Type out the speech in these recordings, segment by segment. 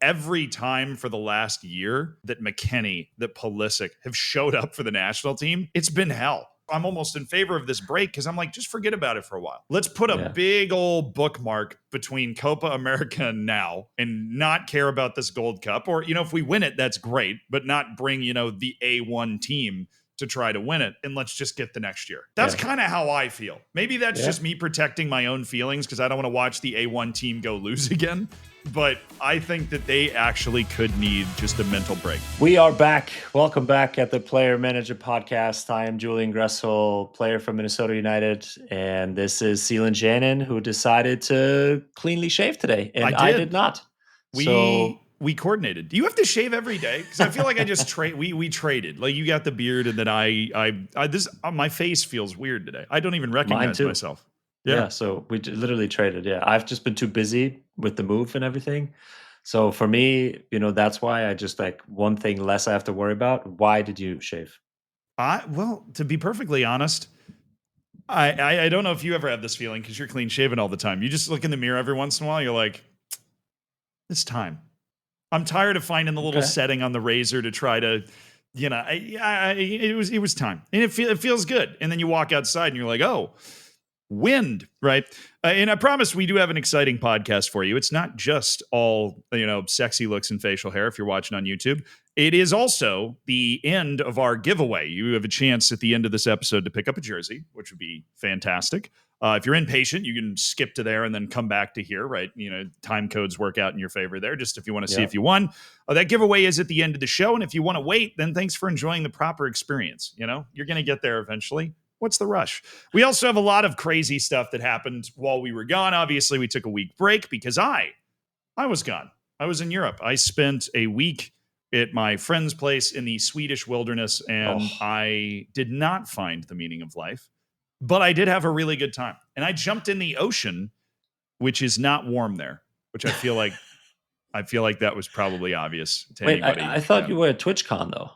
every time for the last year that McKennie, that Pulisic have showed up for the national team, it's been hell. I'm almost in favor of this break because I'm like, just forget about it for a while. Let's put a big old bookmark between Copa America and now and not care about this Gold Cup. Or, if we win it, that's great, but not bring, the A1 team to try to win it. And let's just get the next year. That's kind of how I feel. Maybe that's just me protecting my own feelings because I don't want to watch the A1 team go lose again. But I think that they actually could need just a mental break. We are back. Welcome back at the Player Manager Podcast. I am Julian Gressel, player from Minnesota United. And this is Zealand Shannon, who decided to cleanly shave today. And I did not. We coordinated. Do you have to shave every day? Because I feel like I just we traded. Like you got the beard, and then my face feels weird today. I don't even recognize myself. Yeah, so we literally traded. Yeah, I've just been too busy with the move and everything. So for me, that's why I just one thing less I have to worry about. Why did you shave? Well, to be perfectly honest, I don't know if you ever have this feeling because you're clean shaven all the time. You just look in the mirror every once in a while. You're like, it's time. I'm tired of finding the little setting on the razor to try to, it was time. And it feels good. And then you walk outside and you're like, oh, wind, right? And I promise we do have an exciting podcast for you. It's not just all, sexy looks and facial hair if you're watching on YouTube. It is also the end of our giveaway. You have a chance at the end of this episode to pick up a jersey, which would be fantastic. If you're impatient, you can skip to there and then come back to here, right? Time codes work out in your favor there, just if you want to see if you won. That giveaway is at the end of the show. And if you want to wait, then thanks for enjoying the proper experience. You're going to get there eventually. What's the rush? We also have a lot of crazy stuff that happened while we were gone. Obviously, we took a week break because I was gone. I was in Europe. I spent a week at my friend's place in the Swedish wilderness, and I did not find the meaning of life. But I did have a really good time. And I jumped in the ocean, which is not warm there, which I feel like that was probably obvious to anybody. I thought you were at TwitchCon, though.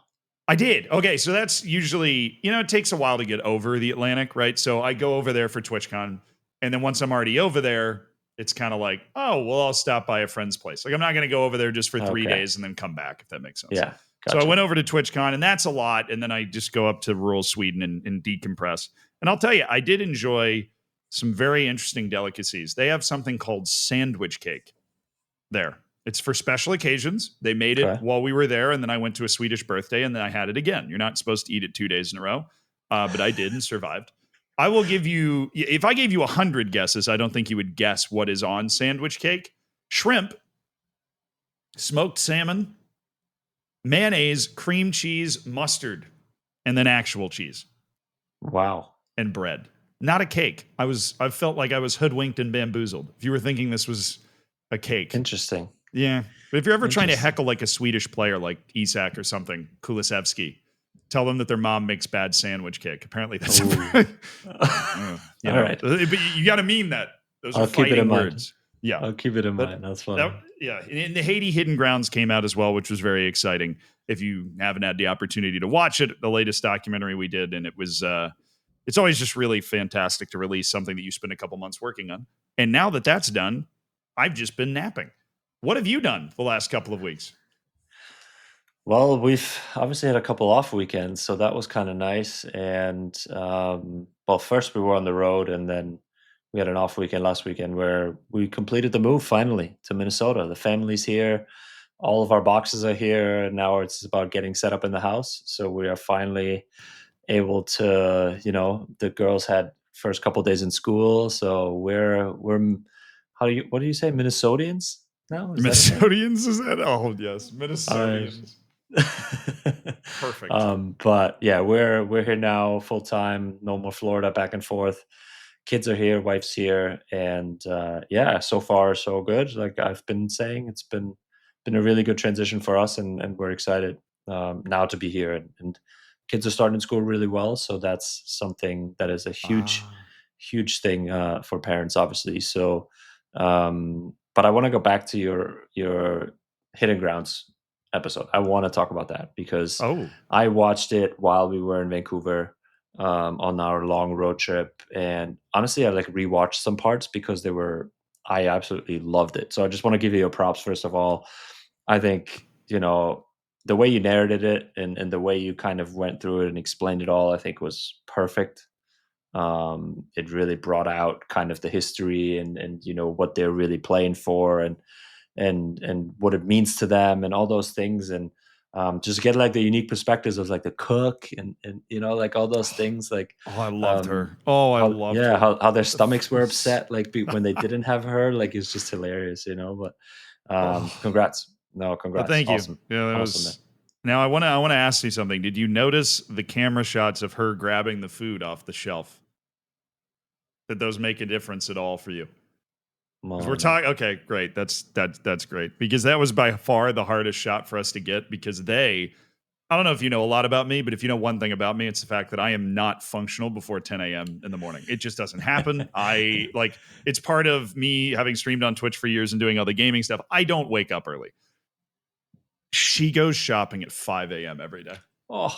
I did. Okay, so that's usually, it takes a while to get over the Atlantic, right? So I go over there for TwitchCon, and then once I'm already over there, it's kind of like, oh, well, I'll stop by a friend's place. Like I'm not going to go over there just for 3 days and then come back, if that makes sense. Yeah. Gotcha. So I went over to TwitchCon, and that's a lot. And then I just go up to rural Sweden and decompress. And I'll tell you, I did enjoy some very interesting delicacies. They have something called sandwich cake there. It's for special occasions. They made it while we were there, and then I went to a Swedish birthday, and then I had it again. You're not supposed to eat it 2 days in a row, but I did and survived. I will give you, if I gave you 100 guesses, I don't think you would guess what is on sandwich cake. Shrimp, smoked salmon, mayonnaise, cream cheese, mustard, and then actual cheese. Wow. And bread. Not a cake. I felt like I was hoodwinked and bamboozled. If you were thinking this was a cake. Interesting. Yeah. But if you're ever trying to heckle like a Swedish player like Isak or something, Kulusevski, tell them that their mom makes bad sandwich cake. Apparently that's all right. But you got to mean that. Those are fighting words. Yeah. I'll keep it in mind. That's funny. And the Haiti Hidden Grounds came out as well, which was very exciting. If you haven't had the opportunity to watch it, the latest documentary we did, and it was it's always just really fantastic to release something that you spend a couple months working on. And now that that's done, I've just been napping. What have you done the last couple of weeks? Well, we've obviously had a couple off weekends, so that was kind of nice. And first we were on the road, and then we had an off weekend last weekend where we completed the move finally to Minnesota. The family's here. All of our boxes are here. And now it's about getting set up in the house. So we are finally able to, the girls had first couple of days in school. So we're what do you say? Minnesotians now? Minnesotians? Is that? Oh, yes. Minnesotians. Perfect. But yeah, we're here now full time, no more Florida back and forth. Kids are here, wife's here, and so far so good. Like I've been saying, it's been a really good transition for us, and we're excited now to be here. And kids are starting school really well, so that's something that is a huge thing for parents, obviously. So, but I want to go back to your Hidden Grounds episode. I want to talk about that because I watched it while we were in Vancouver on our long road trip, and honestly I rewatched some parts because I absolutely loved it. So I just want to give you your props first of all. I think, the way you narrated it and the way you kind of went through it and explained it all, I think was perfect. It really brought out kind of the history and what they're really playing for and what it means to them and all those things and just get like the unique perspectives of like the cook and like all those things like Oh, I loved um her. Oh, I how loved yeah her. how their stomachs were upset like when they didn't have her, like it's just hilarious, but Oh, congrats. No, congrats. thank you. Awesome. Yeah, that Awesome, man. was. Now I want to ask you something. Did you notice the camera shots of her grabbing the food off the shelf? Did those make a difference at all for you? Because we're Oh, no. talking. Okay, great. That's great because that was by far the hardest shot for us to get because they. I don't know if you know a lot about me, but if you know one thing about me, it's the fact that I am not functional before 10 a.m. in the morning. It just doesn't happen. I like it's part of me having streamed on Twitch for years and doing all the gaming stuff. I don't wake up early. She goes shopping at 5 a.m. every day. Oh,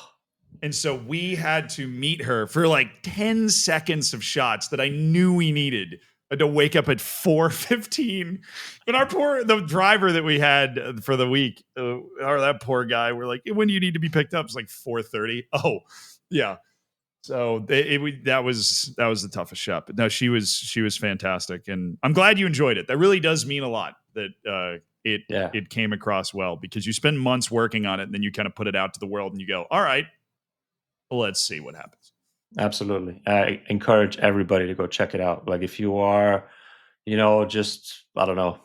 And so we had to meet her for like 10 seconds of shots that I knew we needed to wake up at 4:15. And the driver that we had for the week, or that poor guy, we're like, when do you need to be picked up? It's like 4:30. Oh, yeah. So that was the toughest shot. But no, she was fantastic. And I'm glad you enjoyed it. That really does mean a lot that it yeah. it came across well because you spend months working on it and then you kind of put it out to the world and you go, all right, let's see what happens. Absolutely. I encourage everybody to go check it out. Like if you are, just I don't know,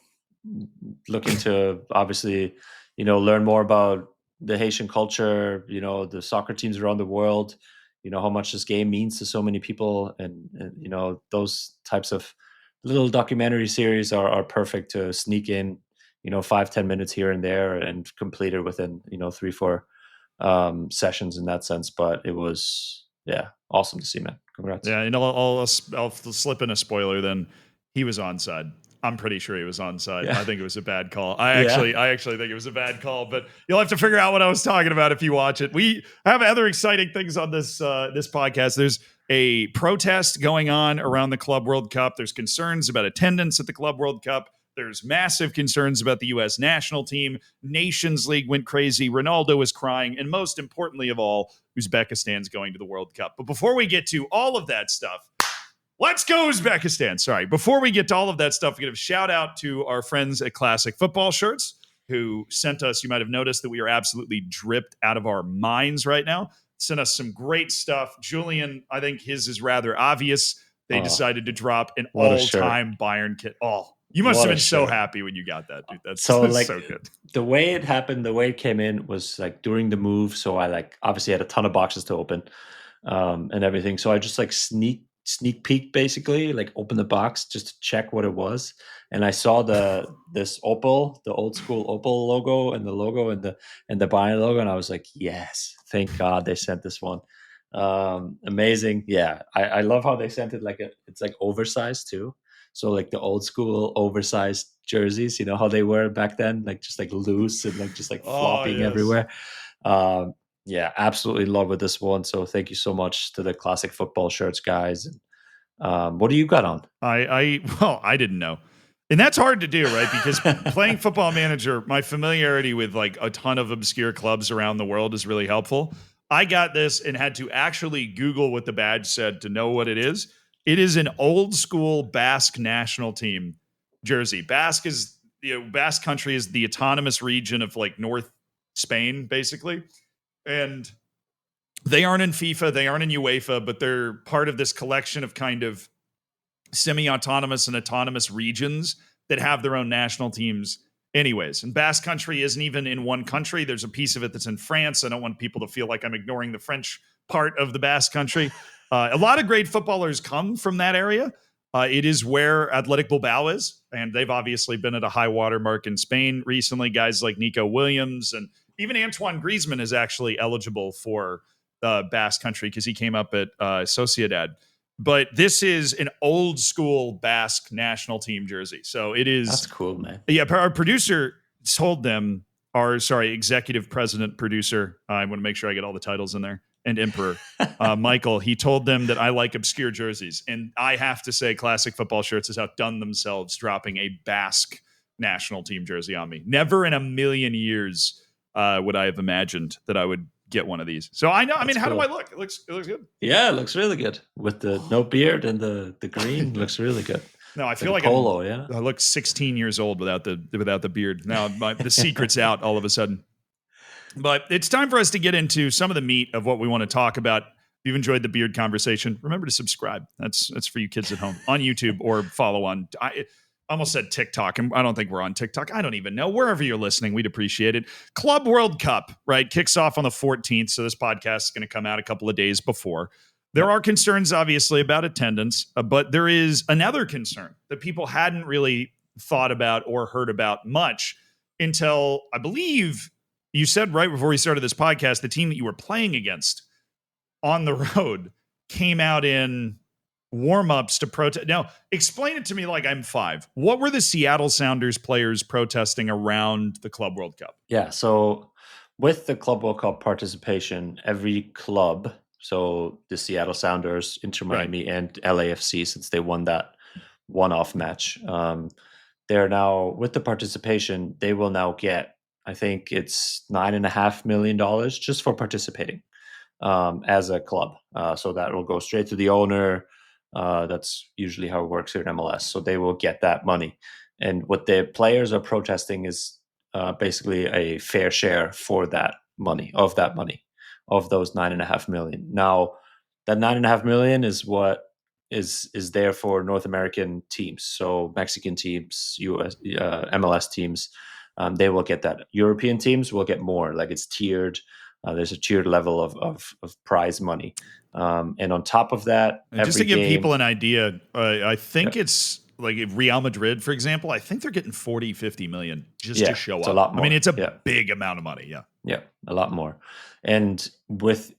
looking to obviously, learn more about the Haitian culture, the soccer teams around the world, how much this game means to so many people and those types of little documentary series are perfect to sneak in, 5-10 minutes here and there and complete it within, 3-4 sessions in that sense. But it was, yeah, awesome to see, man. Congrats. Yeah, and I'll slip in a spoiler. Then he was onside. I'm pretty sure he was onside. Yeah. I think it was a bad call. I Yeah. actually think it was a bad call. But you'll have to figure out what I was talking about if you watch it. We have other exciting things on this podcast. There's a protest going on around the Club World Cup. There's concerns about attendance at the Club World Cup. There's massive concerns about the U.S. national team. Nations League went crazy. Ronaldo was crying. And most importantly of all, Uzbekistan's going to the World Cup. But before we get to all of that stuff, let's go Uzbekistan. Sorry. Before we get to all of that stuff, we give a shout out to our friends at Classic Football Shirts who sent us, you might have noticed that we are absolutely dripped out of our minds right now. Sent us some great stuff. Julian, I think his is rather obvious. They decided to drop an What a shirt. all-time Bayern kit. Oh, you must What have a been so shirt. happy when you got that, dude. That's So that's like so good. the way it happened, the way it came in was like during the move. So I like obviously had a ton of boxes to open and everything. So I just like sneak peek basically, like open the box just to check what it was. And I saw this Opel, the old school Opel logo and the logo and the Bayern logo, and I was like, yes, thank God they sent this one. Amazing. Yeah. I love how they sent it it's like oversized too. So like the old school oversized jerseys, how they were back then, like just like loose and like just like Oh, flopping yes. everywhere. Um, yeah, absolutely love with this one. So thank you so much to the Classic Football Shirts guys. And what do you got on? I didn't know. And that's hard to do, right? Because playing Football Manager, my familiarity with like a ton of obscure clubs around the world is really helpful. I got this and had to actually Google what the badge said to know what it is. It is an old school Basque national team jersey. Basque country is the autonomous region of like North Spain, basically. And they aren't in FIFA, they aren't in UEFA, but they're part of this collection of kind of semi-autonomous and autonomous regions that have their own national teams anyways. And Basque Country isn't even in one country. There's a piece of it that's in France. I don't want people to feel like I'm ignoring the French part of the Basque Country. A lot of great footballers come from that area. It is where Athletic Bilbao is, and they've obviously been at a high water mark in Spain recently. Guys like Nico Williams and even Antoine Griezmann is actually eligible for Basque Country because he came up at Sociedad. But this is an old school Basque national team jersey. So it is. That's cool, man. Yeah, our producer told them, executive president producer. I want to make sure I get all the titles in there. And Emperor Michael, he told them that I like obscure jerseys. And I have to say, Classic Football Shirts has outdone themselves dropping a Basque national team jersey on me. Never in a million years would I have imagined that I would get one of these. So I know. I mean, how do I look? It looks good. Yeah, it looks really good with the no beard and the green. Looks really good. No, I feel like polo. I look 16 years old without the beard. Now the secret's out all of a sudden. But it's time for us to get into some of the meat of what we want to talk about. If you've enjoyed the beard conversation, remember to subscribe. That's for you kids at home on YouTube, or follow on. I almost said TikTok, and I don't think we're on TikTok. I don't even know. Wherever you're listening, we'd appreciate it. Club World Cup, right, kicks off on the 14th, so this podcast is going to come out a couple of days before. There are concerns, obviously, about attendance, but there is another concern that people hadn't really thought about or heard about much until, I believe, you said right before we started this podcast, the team that you were playing against on the road came out in warm-ups to protest. Now, explain it to me like I'm 5. What were the Seattle Sounders players protesting around the Club World Cup? Yeah, so with the Club World Cup participation, every club, so the Seattle Sounders, Inter Miami, and LAFC, since they won that one-off match, they're now, with the participation, they will now get, I think it's $9.5 million just for participating as a club. So that will go straight to the owner. That's usually how it works here in MLS. So they will get that money. And what the players are protesting is basically a fair share for that money, of those $9.5 million. Now, that $9.5 million is what is there for North American teams. So Mexican teams, US, MLS teams, they will get that. European teams will get more. Like, it's tiered. There's a tiered level of prize money. And on top of that, just to give people an idea, I think it's like Real Madrid, for example, I think they're getting 40-50 million just to show up. A lot more. I mean, it's a big amount of money. Yeah, a lot more. And with,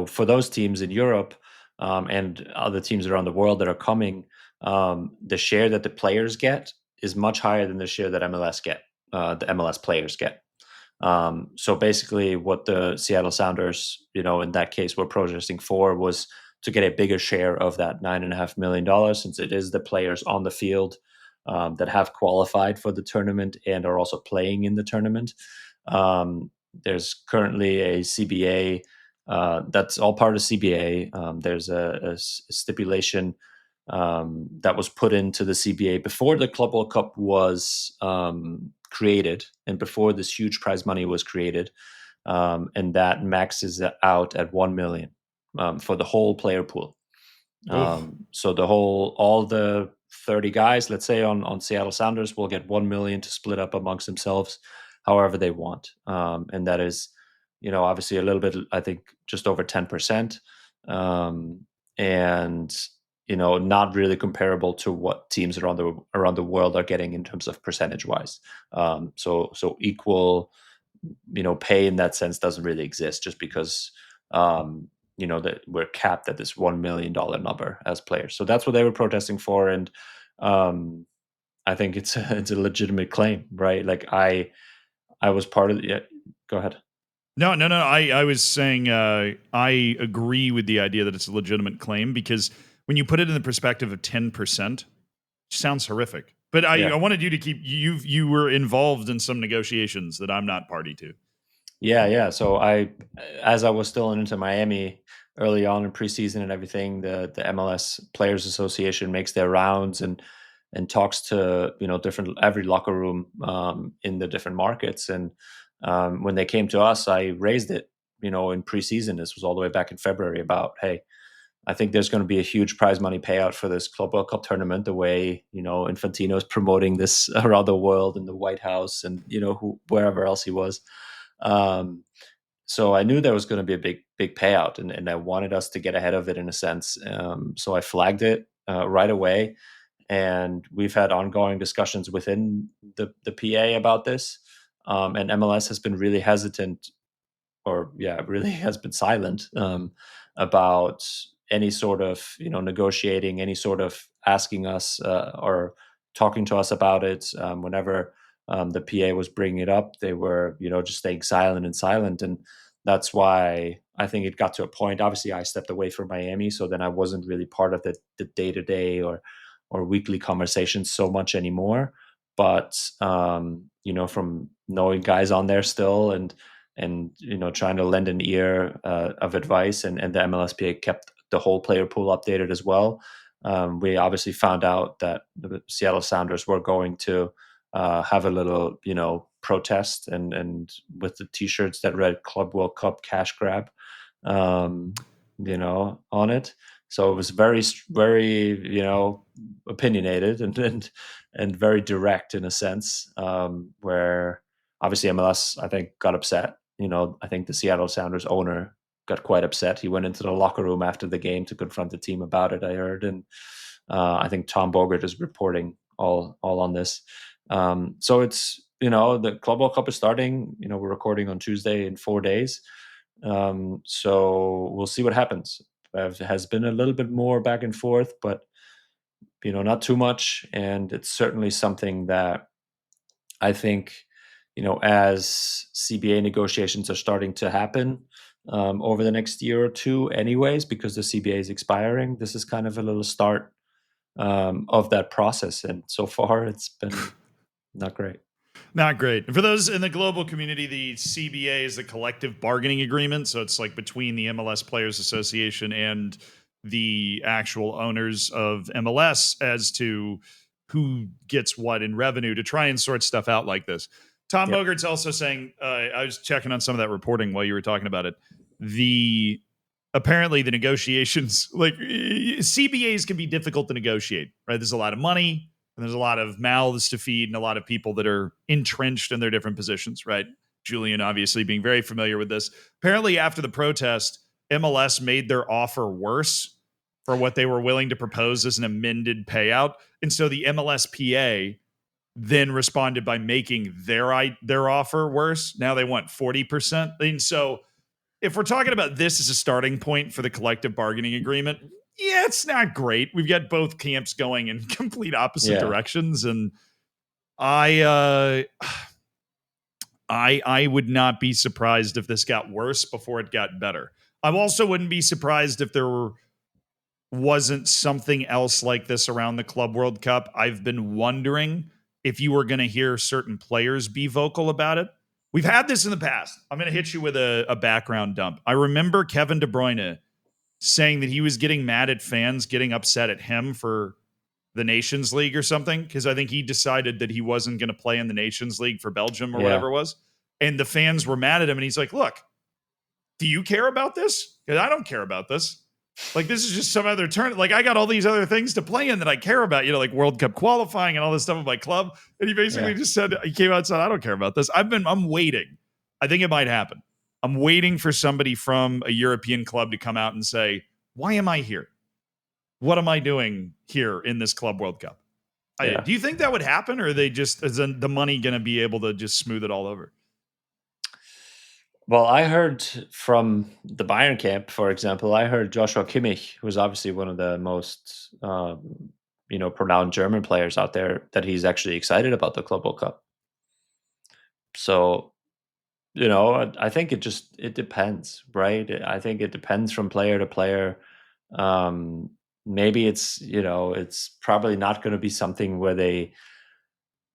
for those teams in Europe and other teams around the world that are coming, the share that the players get is much higher than the share that the MLS players get. So basically what the Seattle Sounders, in that case, were protesting for was to get a bigger share of that $9.5 million, since it is the players on the field that have qualified for the tournament and are also playing in the tournament. There's currently a CBA that's all part of CBA. There's a stipulation that was put into the CBA before the Club World Cup was created, and before this huge prize money was created, and that maxes out at 1 million for the whole player pool. So all the 30 guys, let's say on Seattle Sounders, will get 1 million to split up amongst themselves however they want, and that is, obviously a little bit, I think, just over 10%, and not really comparable to what teams around the world are getting in terms of percentage wise. So equal, pay in that sense doesn't really exist, just because that we're capped at this $1 million number as players. So that's what they were protesting for, and I think it's a legitimate claim, right? Like, I was part of the. Go ahead. No. I was saying I agree with the idea that it's a legitimate claim, because when you put it in the perspective of 10%, it sounds horrific. But I wanted you to keep, you were involved in some negotiations that I'm not party to. Yeah. So as I was still in Inter Miami early on in preseason and everything, the MLS Players Association makes their rounds and talks to, every locker room in the different markets. And when they came to us, I raised it, in preseason. This was all the way back in February, about, hey, I think there's going to be a huge prize money payout for this Club World Cup tournament, the way, Infantino is promoting this around the world in the White House and, wherever else he was. So I knew there was going to be a big payout, and I wanted us to get ahead of it in a sense. So I flagged it right away, and we've had ongoing discussions within the PA about this. And MLS has been really hesitant, really has been silent about any sort of, negotiating, any sort of asking us or talking to us about it. Whenever the PA was bringing it up, they were, just staying silent. And that's why I think it got to a point. Obviously, I stepped away from Miami, so then I wasn't really part of the day-to-day or weekly conversations so much anymore. but from knowing guys on there still, and trying to lend an ear of advice, and the MLSPA kept the whole player pool updated as well. We obviously found out that the Seattle Sounders were going to have a little, protest, and with the T-shirts that read Club World Cup cash grab, on it. So it was very, very, opinionated and very direct in a sense, where obviously MLS, I think, got upset. I think the Seattle Sounders owner got quite upset. He went into the locker room after the game to confront the team about it, I heard. And I think Tom Bogert is reporting all on this. So it's, the Club World Cup is starting. We're recording on Tuesday in 4 days. So we'll see what happens. It has been a little bit more back and forth, but, not too much. And it's certainly something that I think, as CBA negotiations are starting to happen over the next year or two anyways, because the CBA is expiring, this is kind of a little start of that process. And so far, it's been not great. Not great. And for those in the global community, the CBA is the collective bargaining agreement. So it's like between the MLS Players Association and the actual owners of MLS as to who gets what in revenue to try and sort stuff out like this. Tom Bogert's also saying, I was checking on some of that reporting while you were talking about it. Apparently the negotiations, like CBAs can be difficult to negotiate, right? There's a lot of money and there's a lot of mouths to feed and a lot of people that are entrenched in their different positions, right? Julian obviously being very familiar with this. Apparently after the protest, MLS made their offer worse for what they were willing to propose as an amended payout. And so the MLSPA then responded by making their offer worse. Now they want 40%. And so if we're talking about this as a starting point for the collective bargaining agreement, yeah, it's not great. We've got both camps going in complete opposite directions. And I would not be surprised if this got worse before it got better. I also wouldn't be surprised if there wasn't something else like this around the Club World Cup. I've been wondering if you were going to hear certain players be vocal about it. We've had this in the past. I'm going to hit you with a background dump. I remember Kevin De Bruyne saying that he was getting mad at fans getting upset at him for the Nations League or something, because I think he decided that he wasn't going to play in the Nations League for Belgium or whatever it was. And the fans were mad at him. And he's like, look, do you care about this? Because I don't care about this. Like, this is just some other turn. Like, I got all these other things to play in that I care about, like World Cup qualifying and all this stuff with my club. And he basically just said, he came out and said, I don't care about this. I'm waiting. I think it might happen. I'm waiting for somebody from a European club to come out and say, why am I here? What am I doing here in this Club World Cup? Do you think that would happen, or are they just, is the money going to be able to just smooth it all over? Well, I heard from the Bayern camp, for example, I heard Joshua Kimmich, who's obviously one of the most, pronounced German players out there, that he's actually excited about the Club World Cup. So, I think it depends, right? I think it depends from player to player. Maybe it's probably not going to be something where they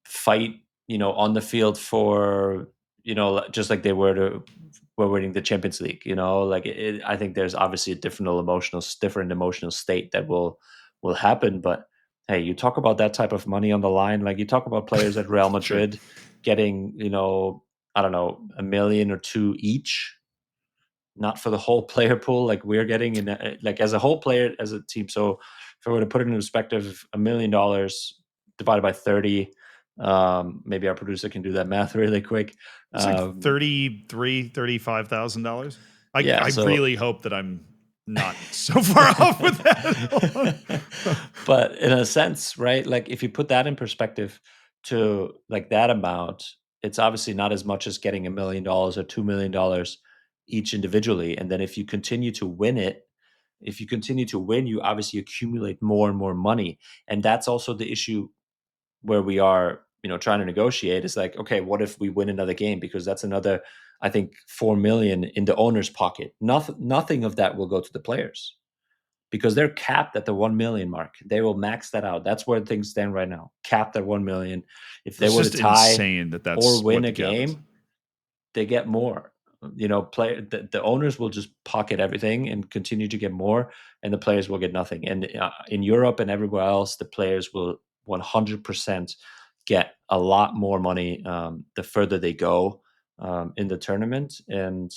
fight, on the field for, just like they were winning the Champions League, I think there's obviously a different emotional state that will happen. But hey, you talk about that type of money on the line, like you talk about players at Real Madrid getting, I don't know, $1 million or $2 million each, not for the whole player pool like we're getting in, like as a whole player, as a team. So if I were to put it in perspective, $1 million divided by 30, maybe our producer can do that math really quick. It's like $35,000. I really hope that I'm not so far off with that. But in a sense, right? Like if you put that in perspective to like that amount, it's obviously not as much as getting $1 million or $2 million each individually. And then if you continue to win, you obviously accumulate more and more money. And that's also the issue where we are, trying to negotiate. Is like, okay, what if we win another game? Because that's another, I think, $4 million in the owner's pocket. Nothing of that will go to the players. because they're capped at the 1 million mark. They will max that out. That's where things stand right now, capped at 1 million. If they were to tie insane that's or win what a game, they get more. The owners will just pocket everything and continue to get more, and the players will get nothing. And in Europe and everywhere else, the players will 100% get a lot more money the further they go in the tournament. And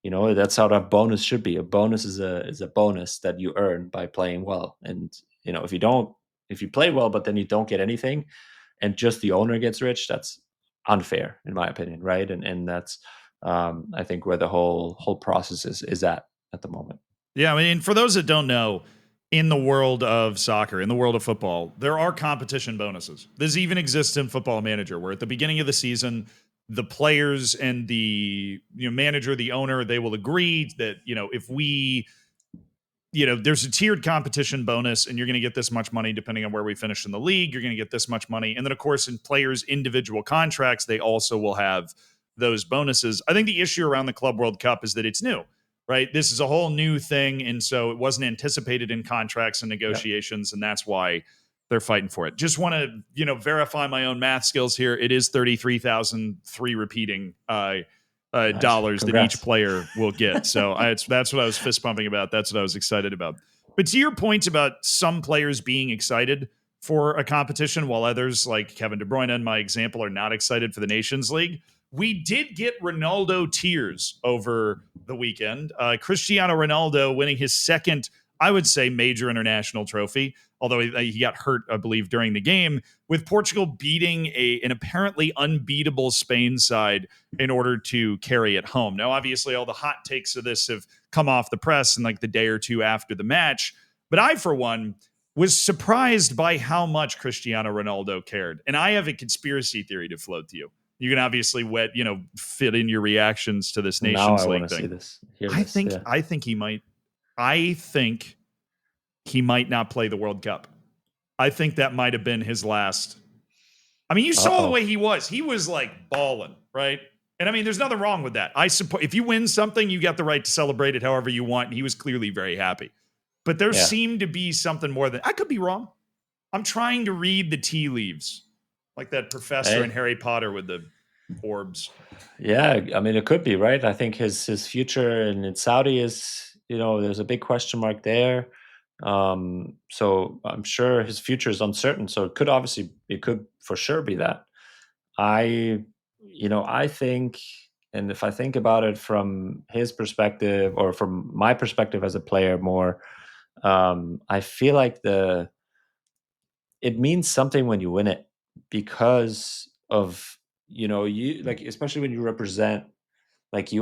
that's how that bonus should be. A bonus is a bonus that you earn by playing well. And if you play well but then you don't get anything, and just the owner gets rich, that's unfair in my opinion, right? And that's I think where the whole process is at the moment. Yeah, I mean, for those that don't know, in the world of soccer, in the world of football, there are competition bonuses. This even exists in Football Manager, where at the beginning of the season, the players and the manager, the owner, they will agree that if we there's a tiered competition bonus, and you're going to get this much money depending on where we finish in the league. You're going to get this much money, and then of course in players' individual contracts, they also will have those bonuses. I think the issue around the Club World Cup is that it's new. Right. This is a whole new thing. And so it wasn't anticipated in contracts and negotiations. Yep. And that's why they're fighting for it. Just want to, verify my own math skills here. It is 33,003 repeating nice. Dollars that each player will get. So that's what I was fist pumping about. That's what I was excited about. But to your point about some players being excited for a competition while others, like Kevin De Bruyne in my example, are not excited for the Nations League, we did get Ronaldo tears over the weekend. Cristiano Ronaldo winning his second, I would say, major international trophy, although he got hurt, I believe, during the game, with Portugal beating an apparently unbeatable Spain side in order to carry it home. Now, obviously, all the hot takes of this have come off the press in like the day or two after the match. But I, for one, was surprised by how much Cristiano Ronaldo cared. And I have a conspiracy theory to float to you. You can obviously fit in your reactions to this Nations League thing. See this. I think he might. I think he might not play the World Cup. I think that might have been his last. I mean, you saw the way he was. He was like balling, right? And I mean, there's nothing wrong with that. I support if you win something, you got the right to celebrate it however you want. And he was clearly very happy. But there seemed to be something more than I could be wrong. I'm trying to read the tea leaves. Like that professor in Harry Potter with the orbs. Yeah, I mean, it could be, right? I think his future in Saudi is, there's a big question mark there. So I'm sure his future is uncertain. So it could for sure be that. I think, and if I think about it from his perspective or from my perspective as a player more, I feel like it means something when you win it because of, you like, especially when you represent like I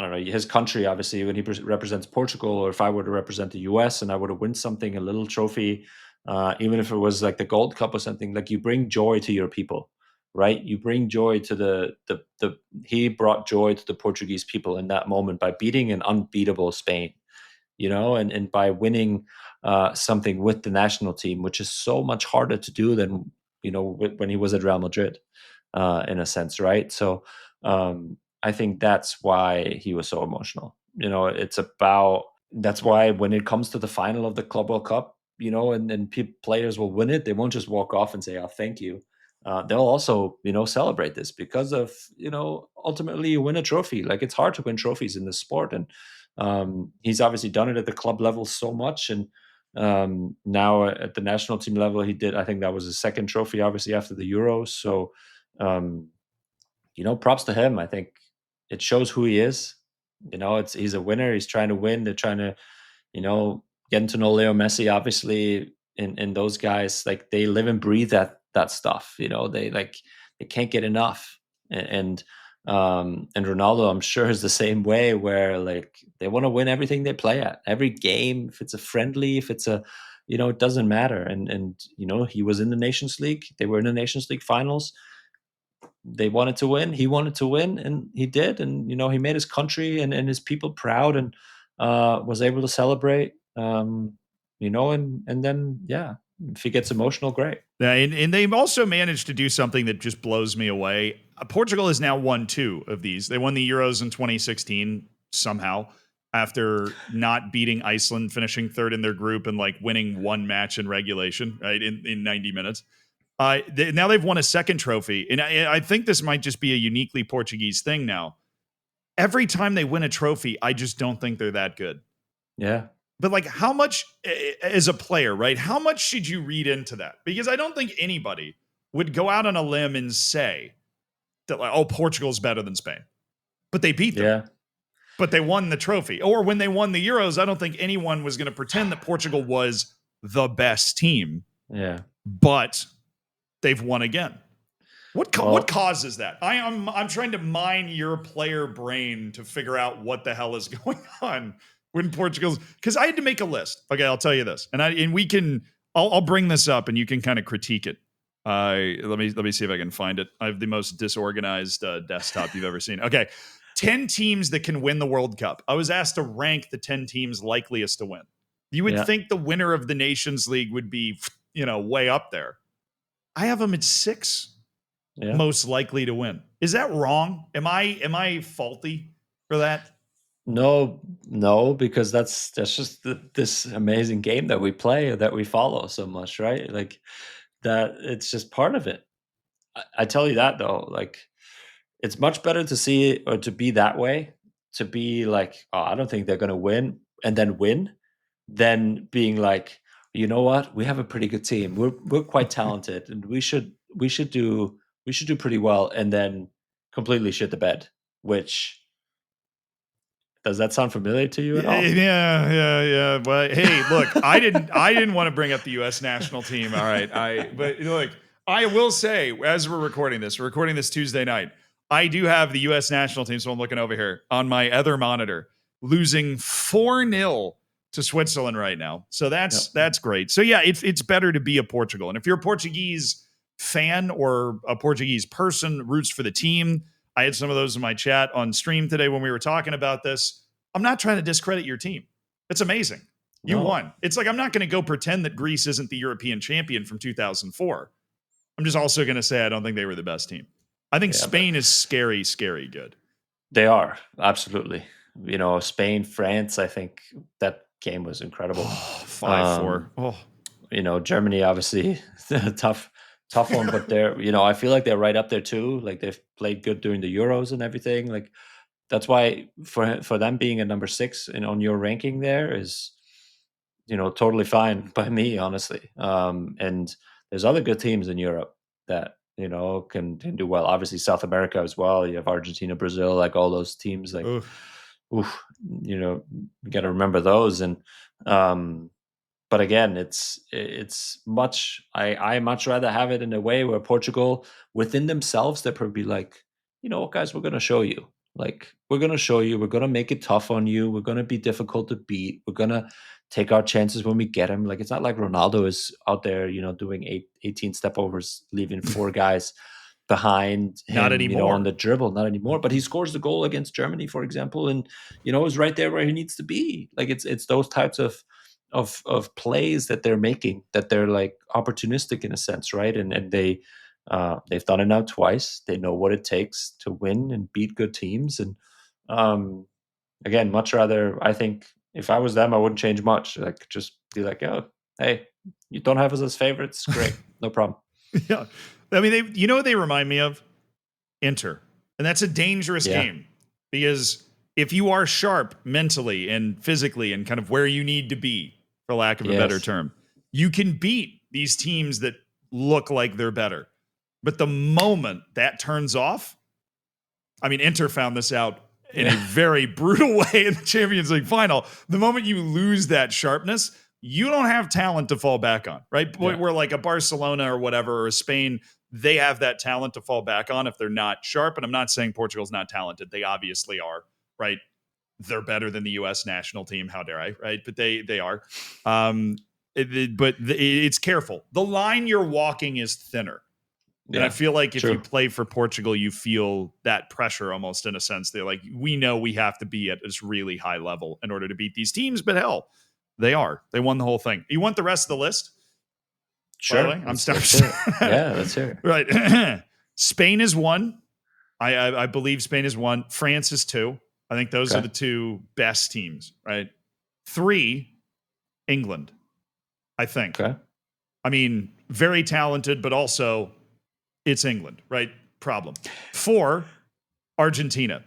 don't know, his country, obviously, when he represents Portugal, or if I were to represent the US and I were to win something, a little trophy, even if it was like the Gold Cup or something, like you bring joy to your people, right? You bring joy to he brought joy to the Portuguese people in that moment by beating an unbeatable Spain, and by winning something with the national team, which is so much harder to do than, when he was at Real Madrid, in a sense, right? So I think that's why he was so emotional. That's why when it comes to the final of the Club World Cup, and players will win it, they won't just walk off and say, "Oh, thank you." They'll also, celebrate this because of, ultimately you win a trophy. Like, it's hard to win trophies in this sport. And he's obviously done it at the club level so much. And now at the national team level, I think that was his second trophy, obviously, after the Euros. So, props to him. I think it shows who he is. He's a winner. He's trying to win. They're trying to, getting to know Leo Messi, obviously, and those guys, like, they live and breathe that stuff. They can't get enough. And Ronaldo, I'm sure, is the same way, where like they want to win everything they play at, every game. If it's a friendly, if it's a, it doesn't matter. And he was in the Nations League. They were in the Nations League finals. They wanted to win. He wanted to win, and he did. And he made his country and his people proud, and was able to celebrate. And then if he gets emotional, great. Yeah, and they've also managed to do something that just blows me away. Portugal has now won 2 of these. They won the Euros in 2016 somehow. after not beating Iceland, finishing third in their group and like winning one match in regulation, right, in 90 minutes. Now they've won a second trophy, and I think this might just be a uniquely Portuguese thing now. Every time they win a trophy, I just don't think they're that good. Yeah. But like, how much as a player, right? How much should you read into that? Because I don't think anybody would go out on a limb and say that, like, oh, Portugal's better than Spain. But they beat them. Yeah. But they won the trophy. Or when they won the Euros, I don't think anyone was going to pretend that Portugal was the best team. Yeah. But they've won again. What causes that? I'm trying to mine your player brain to figure out what the hell is going on when Portugal's, because I had to make a list. Okay, I'll tell you this, and we can. I'll bring this up, and you can kind of critique it. Let me see if I can find it. I have the most disorganized desktop you've ever seen. Okay, 10 teams that can win the World Cup. I was asked to rank the 10 teams likeliest to win. You would think the winner of the Nations League would be, way up there. I have them at 6. Yeah. Most likely to win. Is that wrong? Am I faulty for that? No, because that's just this amazing game that we play, that we follow so much, right? Like that, it's just part of it. I tell you that though, like it's much better to see it or to be that way, to be like, oh, I don't think they're gonna win, and then win, than being like, you know what, we have a pretty good team. We're quite talented, and we should do pretty well, and then completely shit the bed. Which, does that sound familiar to you at all? Yeah. But hey, look, I didn't want to bring up the U.S. national team. All right, but look, I will say, as we're recording this Tuesday night, I do have the U.S. national team. So I'm looking over here on my other monitor, losing 4-0 to Switzerland right now. So that's great. So yeah, it's better to be a Portugal, and if you're a Portuguese fan or a Portuguese person roots for the team. I had some of those in my chat on stream today when we were talking about this. I'm not trying to discredit your team. It's amazing. You won. It's like, I'm not going to go pretend that Greece isn't the European champion from 2004. I'm just also going to say I don't think they were the best team. I think Spain is scary, scary good. They are, absolutely. Spain, France, I think that game was incredible. 5-4. Germany, obviously, tough one, but they're, I feel like they're right up there too. Like they've played good during the Euros and everything. Like that's why for them being at number 6 on your ranking there is, totally fine by me, honestly. And there's other good teams in Europe that, can do well. Obviously South America as well. You have Argentina, Brazil, like all those teams, like, you got to remember those. And, but again, it's much. I much rather have it in a way where Portugal, within themselves, they're probably like, guys, we're going to show you. Like, we're going to show you. We're going to make it tough on you. We're going to be difficult to beat. We're going to take our chances when we get them. Like, it's not like Ronaldo is out there, doing 18 step overs, leaving 4 guys behind him, not anymore. On the dribble. Not anymore. But he scores the goal against Germany, for example, and is right there where he needs to be. Like, it's those types of plays that they're making, that they're like opportunistic in a sense, right? And they've done it now twice. They know what it takes to win and beat good teams. And again, much rather, I think if I was them, I wouldn't change much. Like, just be like, oh, hey, you don't have us as favorites, great, no problem. Yeah, I mean, what they remind me of? Inter, and that's a dangerous game, because if you are sharp mentally and physically and kind of where you need to be, for lack of a better term, you can beat these teams that look like they're better. But the moment that turns off, I mean, Inter found this out in a very brutal way in the Champions League final. The moment you lose that sharpness, you don't have talent to fall back on, right? Yeah. Where like a Barcelona or whatever, or a Spain, they have that talent to fall back on if they're not sharp. And I'm not saying Portugal's not talented. They obviously are, right? They're better than the U.S. national team. How dare I, right? But they are. It's careful. The line you're walking is thinner. And I feel like if you play for Portugal, you feel that pressure almost, in a sense. They're like, we know we have to be at this really high level in order to beat these teams. But hell, they are. They won the whole thing. You want the rest of the list? Sure. By the way? I'm starting. Yeah, let's hear it. Right. Spain is 1. I believe Spain is 1. France is 2. I think those are the two best teams, right? 3, England, I think. Okay. I mean, very talented, but also it's England, right? Problem. 4, Argentina.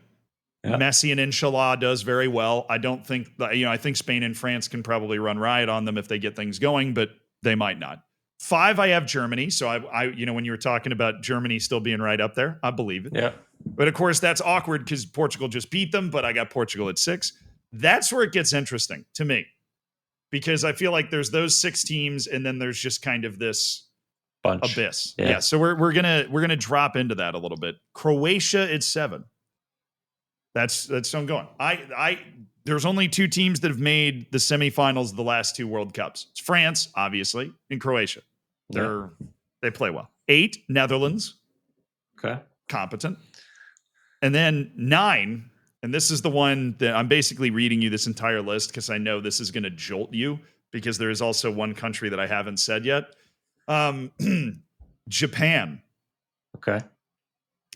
Yeah. Messi and Inshallah does very well. I don't think, I think Spain and France can probably run riot on them if they get things going, but they might not. 5, I have Germany. So I when you were talking about Germany still being right up there, I believe it. Yeah. But of course, that's awkward because Portugal just beat them, but I got Portugal at 6. That's where it gets interesting to me, because I feel like there's those 6 teams, and then there's just kind of this bunch abyss. Yeah. So we're gonna drop into that a little bit. Croatia at 7. That's so I'm going. There's only 2 teams that have made the semifinals of the last 2 World Cups. It's France, obviously, and Croatia. They play well. 8, Netherlands. Okay. Competent. And then 9, and this is the one that I'm basically reading you this entire list because I know this is going to jolt you, because there is also one country that I haven't said yet. Japan. Okay.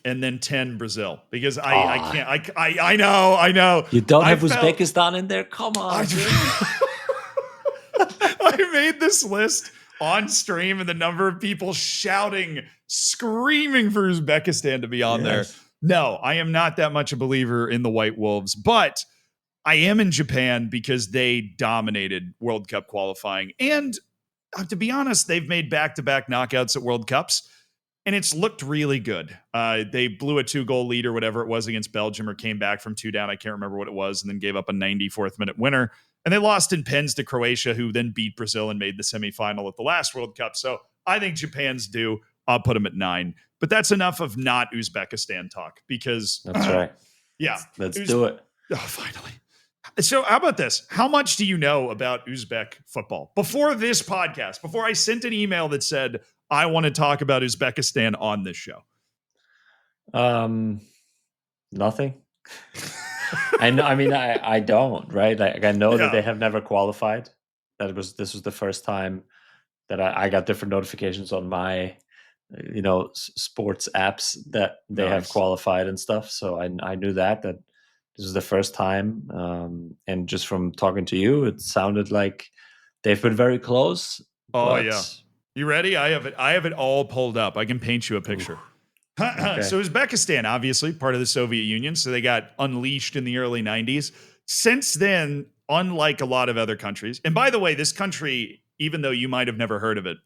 And then 10, Brazil, because I can't. I know. You don't have Uzbekistan in there? Come on. I made this list on stream, and the number of people shouting, screaming for Uzbekistan to be on there. No, I am not that much a believer in the White Wolves, but I am in Japan because they dominated World Cup qualifying. And to be honest, they've made back-to-back knockouts at World Cups, and it's looked really good. They blew a 2-goal lead or whatever it was against Belgium, or came back from 2 down. I can't remember what it was, and then gave up a 94th minute winner. And they lost in pens to Croatia, who then beat Brazil and made the semifinal at the last World Cup. So I think Japan's due. I'll put them at 9. But that's enough of not Uzbekistan talk, because that's right. Yeah. Let's do it. Oh, finally. So how about this? How much do you know about Uzbek football? Before this podcast, before I sent an email that said, I want to talk about Uzbekistan on this show. Nothing. I know. I mean, I don't, right? Like, I know that they have never qualified. This was the first time that I got different notifications on my, sports apps that they have qualified and stuff. So I knew that this is the first time. And just from talking to you, it sounded like they've been very close. Oh, yeah. You ready? I have it all pulled up. I can paint you a picture. Okay. So Uzbekistan, obviously part of the Soviet Union. So they got unleashed in the early 90s. Since then, unlike a lot of other countries, and by the way, this country, even though you might have never heard of it,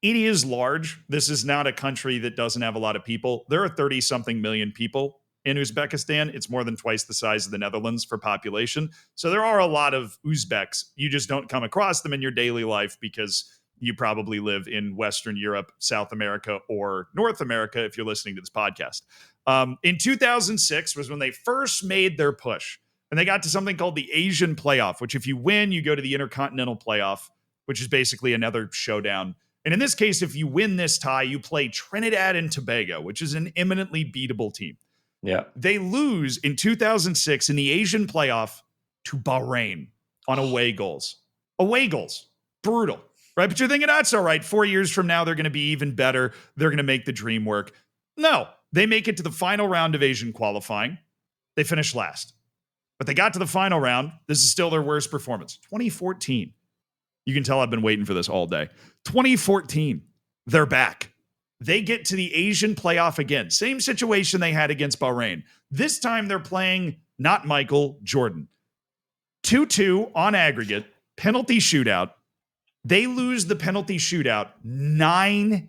it is large. This is not a country that doesn't have a lot of people. There are 30-something million people in Uzbekistan. It's more than twice the size of the Netherlands for population. So there are a lot of Uzbeks. You just don't come across them in your daily life because you probably live in Western Europe, South America, or North America if you're listening to this podcast. In 2006 was when they first made their push. And they got to something called the Asian Playoff, which if you win, you go to the Intercontinental Playoff, which is basically another showdown. And in this case, if you win this tie, you play Trinidad and Tobago, which is an eminently beatable team. Yeah. They lose in 2006 in the Asian Playoff to Bahrain on away goals. Away goals. Brutal. Right? But you're thinking, that's all right. 4 years from now, they're going to be even better. They're going to make the dream work. No. They make it to the final round of Asian qualifying. They finish last. But they got to the final round. This is still their worst performance. 2014. You can tell I've been waiting for this all day. 2014. They're back. They get to the Asian playoff again. Same situation they had against Bahrain. This time they're playing not Michael, Jordan. 2-2 on aggregate. Penalty shootout. They lose the penalty shootout 9-8.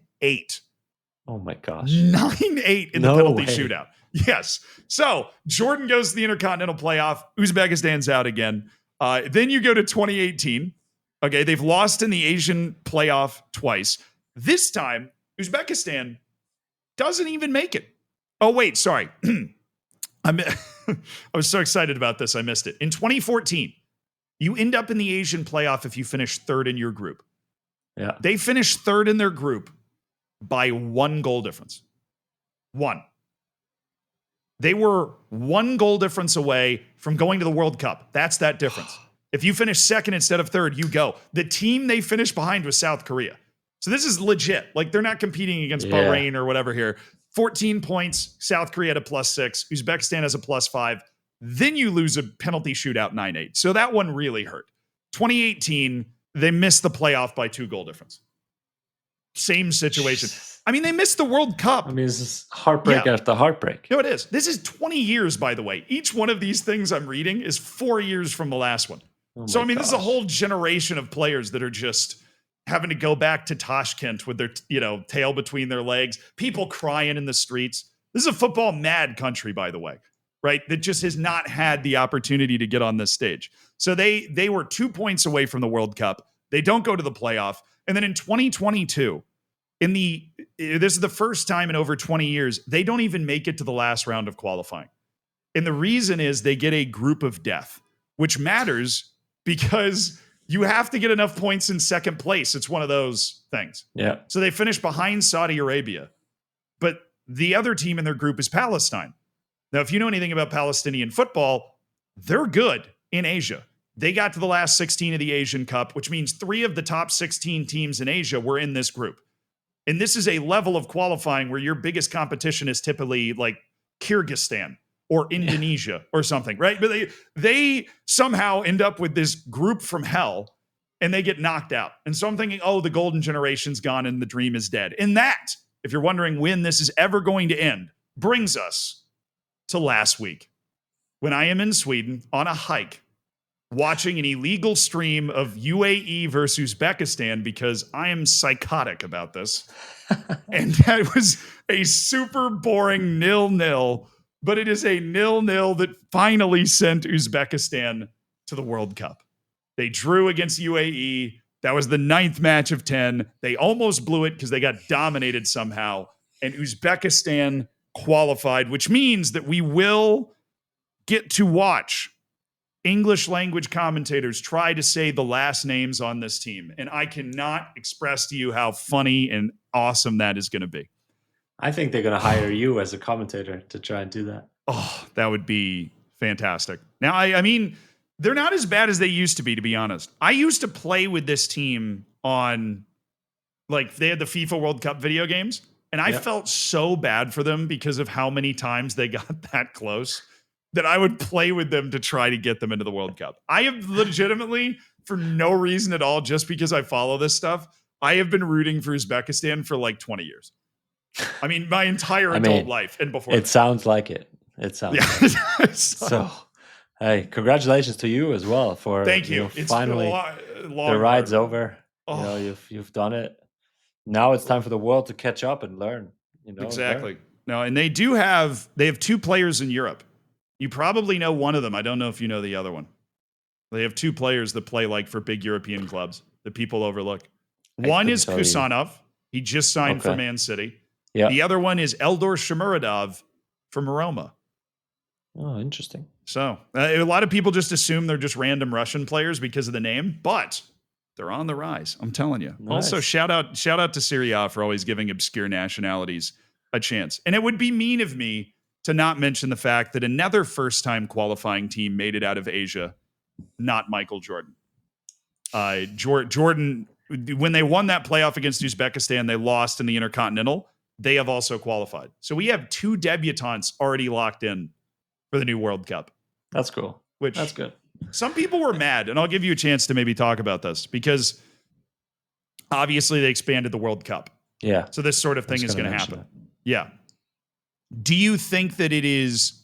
Oh my gosh. 9-8 in the penalty shootout. Yes. So Jordan goes to the Intercontinental Playoff. Uzbekistan's out again. Then you go to 2018. Okay, they've lost in the Asian Playoff twice. This time, Uzbekistan doesn't even make it. Oh, wait, sorry. I was so excited about this, I missed it. In 2014, you end up in the Asian Playoff if you finish third in your group. Yeah. They finished third in their group by 1 goal difference. 1. They were 1 goal difference away from going to the World Cup. That's that difference. If you finish second instead of third, you go. The team they finished behind was South Korea. So this is legit. Like, they're not competing against Bahrain or whatever here. 14 points. South Korea at a +6. Uzbekistan has a +5. Then you lose a penalty shootout 9-8. So that one really hurt. 2018, they missed the playoff by 2-goal difference. Same situation. I mean, they missed the World Cup. I mean, this is heartbreak after heartbreak. No, it is. This is 20 years, by the way. Each one of these things I'm reading is 4 years from the last one. So, I mean, this is a whole generation of players that are just having to go back to Tashkent with their, tail between their legs, people crying in the streets. This is a football mad country, by the way, right? That just has not had the opportunity to get on this stage. So they were 2 points away from the World Cup. They don't go to the playoff. And then in 2022, this is the first time in over 20 years, they don't even make it to the last round of qualifying. And the reason is they get a group of death, which matters because you have to get enough points in second place. It's one of those things. Yeah. So they finish behind Saudi Arabia, but the other team in their group is Palestine. Now, if you know anything about Palestinian football, they're good in Asia. They got to the last 16 of the Asian Cup, which means 3 of the top 16 teams in Asia were in this group. And this is a level of qualifying where your biggest competition is typically like Kyrgyzstan or Indonesia or something, right? But they somehow end up with this group from hell and they get knocked out. And so I'm thinking, oh, the golden generation's gone and the dream is dead. And that, if you're wondering when this is ever going to end, brings us to last week when I am in Sweden on a hike watching an illegal stream of UAE versus Uzbekistan because I am psychotic about this. And that was a super boring 0-0, but it is a 0-0 that finally sent Uzbekistan to the World Cup. They drew against UAE. That was the 9th match of 10. They almost blew it because they got dominated somehow. And Uzbekistan qualified, which means that we will get to watch English language commentators try to say the last names on this team. And I cannot express to you how funny and awesome that is going to be. I think they're going to hire you as a commentator to try and do that. Oh, that would be fantastic. Now, I mean, they're not as bad as they used to be honest. I used to play with this team on, like, they had the FIFA World Cup video games, and I felt so bad for them because of how many times they got that close that I would play with them to try to get them into the World Cup. I have legitimately, for no reason at all, just because I follow this stuff, I have been rooting for Uzbekistan for like 20 years. I mean, my entire adult life and before. It sounds like it. It sounds like it. So, hey, congratulations to you as well for thank you. It's finally the ride's over. Oh. You've done it. Now it's time for the world to catch up and learn. Exactly. No, and they have 2 players in Europe. You probably know one of them. I don't know if you know the other one. They have 2 players that play like for big European clubs that people overlook. One is Kusanov. He just signed for Man City. Yeah. The other one is Eldor Shomurodov from Roma. Oh, interesting. So a lot of people just assume they're just random Russian players because of the name, but they're on the rise. I'm telling you. Nice. Also, shout out to Serie A for always giving obscure nationalities a chance. And it would be mean of me to not mention the fact that another first-time qualifying team made it out of Asia, not Michael Jordan. Jordan, when they won that playoff against Uzbekistan, they lost in the Intercontinental. They have also qualified. So we have 2 debutantes already locked in for the new World Cup. That's cool. That's good. Some people were mad, and I'll give you a chance to maybe talk about this because obviously they expanded the World Cup. Yeah. So this sort of thing is going to happen. Yeah. Do you think that it is,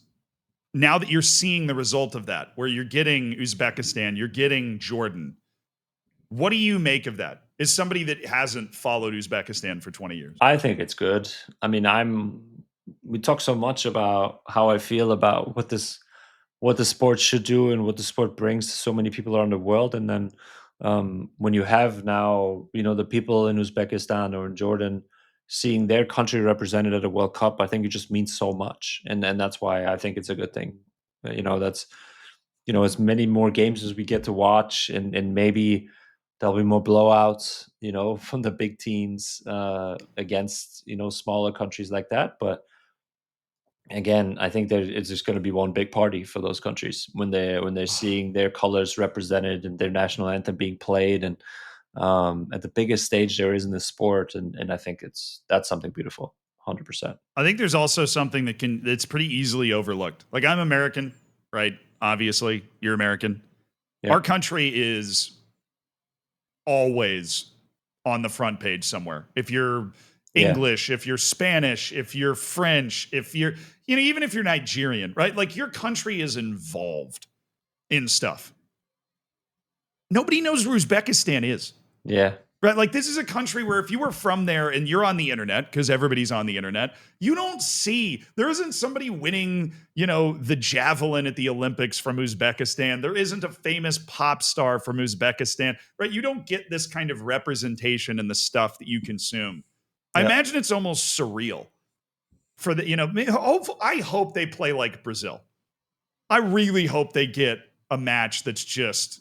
now that you're seeing the result of that, where you're getting Uzbekistan, you're getting Jordan, what do you make of that? As somebody that hasn't followed Uzbekistan for 20 years. I think it's good. I mean, we talk so much about how I feel about what the sport should do and what the sport brings to so many people around the world. And then when you have now, the people in Uzbekistan or in Jordan seeing their country represented at a World Cup, I think it just means so much. And that's why I think it's a good thing. That's, as many more games as we get to watch and maybe there'll be more blowouts, from the big teams against, smaller countries like that. But again, I think that it's just going to be one big party for those countries when they're seeing their colors represented and their national anthem being played and at the biggest stage there is in the sport. And I think that's something beautiful. 100%. I think there's also something that's pretty easily overlooked. Like, I'm American, right? Obviously, you're American. Yeah. Our country is always on the front page somewhere. If you're Yeah. English, if you're Spanish, if you're French, if you're, even if you're Nigerian, right? Like your country is involved in stuff. Nobody knows where Uzbekistan is. Yeah. Right? Like this is a country where if you were from there and you're on the internet, because everybody's on the internet, you don't see, there isn't somebody winning, the javelin at the Olympics from Uzbekistan. There isn't a famous pop star from Uzbekistan, right? You don't get this kind of representation in the stuff that you consume. I imagine it's almost surreal for the, I hope they play like Brazil. I really hope they get a match that's just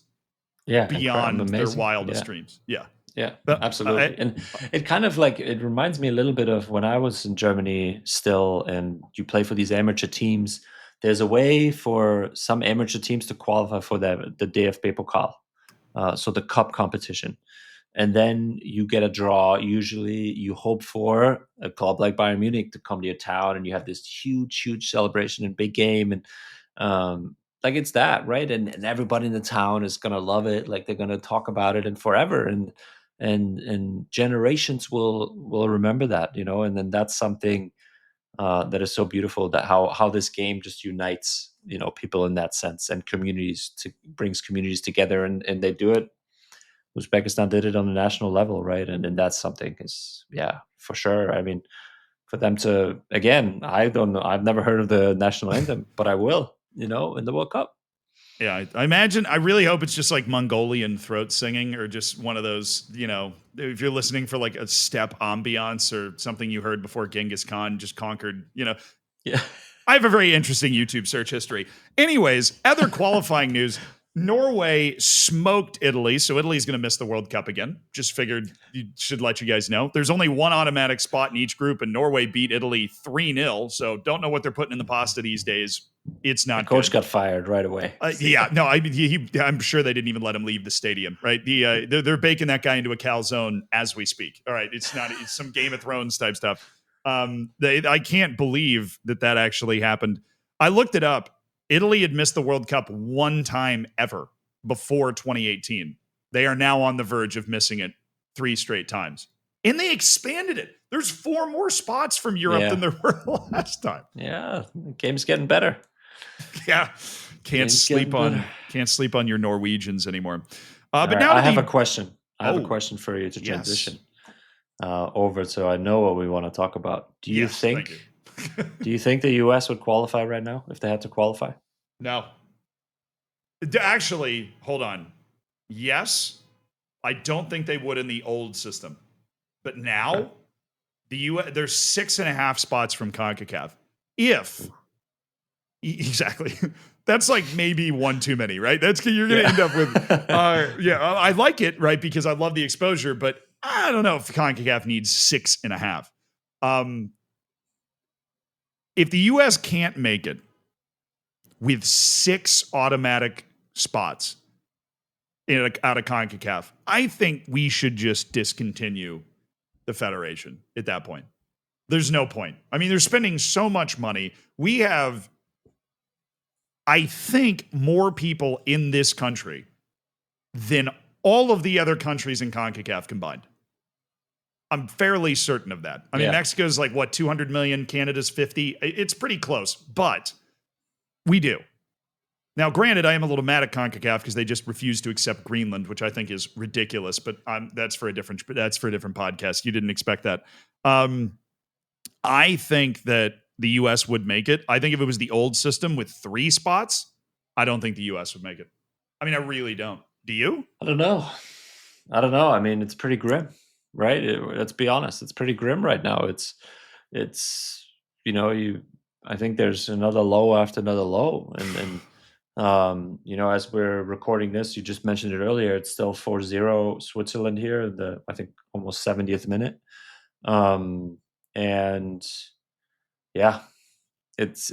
beyond their wildest dreams. Yeah. Yeah, absolutely. And it kind of like, it reminds me a little bit of when I was in Germany still, and you play for these amateur teams. There's a way for some amateur teams to qualify for the DFB Pokal, so the cup competition. And then you get a draw. Usually you hope for a club like Bayern Munich to come to your town, and you have this huge, huge celebration and big game. And like it's that, right? And everybody in the town is going to love it. Like they're going to talk about it and forever. And generations will remember that, and then that's something that is so beautiful, that how this game just unites people in that sense, and brings communities together, and they do it. Uzbekistan did it on a national level, right? And that's something is, for sure. I mean, for them to, again, I don't know, I've never heard of the national anthem, but I will, in the World Cup. Yeah, I imagine, I really hope it's just like Mongolian throat singing, or just one of those, if you're listening for like a steppe ambiance or something you heard before Genghis Khan just conquered, Yeah. I have a very interesting YouTube search history. Anyways, other qualifying news. Norway smoked Italy, so Italy's going to miss the World Cup again. Just figured you should let you guys know. There's only one automatic spot in each group, and Norway beat Italy 3-0, so don't know what they're putting in the pasta these days. It's not the coach good. got fired right away. I'm sure they didn't even let him leave the stadium, right? They're baking that guy into a calzone as we speak. All right, it's some Game of Thrones type stuff. I can't believe that actually happened. I looked it up. Italy had missed the World Cup one time ever before 2018. They are now on the verge of missing it 3 straight times. And they expanded it. There's 4 more spots from Europe than there were last time. Yeah, the game's getting better. Yeah. Can't sleep on your Norwegians anymore. But right, now I have a question. I have a question for you to transition over, so I know what we want to talk about. Do you think the US would qualify right now if they had to qualify? No. Actually, hold on. Yes, I don't think they would in the old system. But now, the US, there's 6.5 spots from CONCACAF. Exactly. That's like maybe one too many, right? You're going to end up with, I like it, right? Because I love the exposure, but I don't know if CONCACAF needs 6.5. If the US can't make it with 6 automatic spots out of CONCACAF, I think we should just discontinue the federation at that point. There's no point. I mean, they're spending so much money. We have, I think, more people in this country than all of the other countries in CONCACAF combined. I'm fairly certain of that. I mean, Mexico's like, 200 million, Canada's 50. It's pretty close, but we do. Now, granted, I am a little mad at CONCACAF because they just refused to accept Greenland, which I think is ridiculous, but that's for a different podcast. You didn't expect that. I think that the U.S. would make it. I think if it was the old system with 3 spots, I don't think the U.S. would make it. I mean, I really don't. Do you? I don't know. I mean, it's pretty grim, right? Let's be honest. It's pretty grim right now. It's I think there's another low after another low. And as we're recording this, you just mentioned it earlier, it's still 4-0 Switzerland here, I think almost 70th minute. And yeah, it's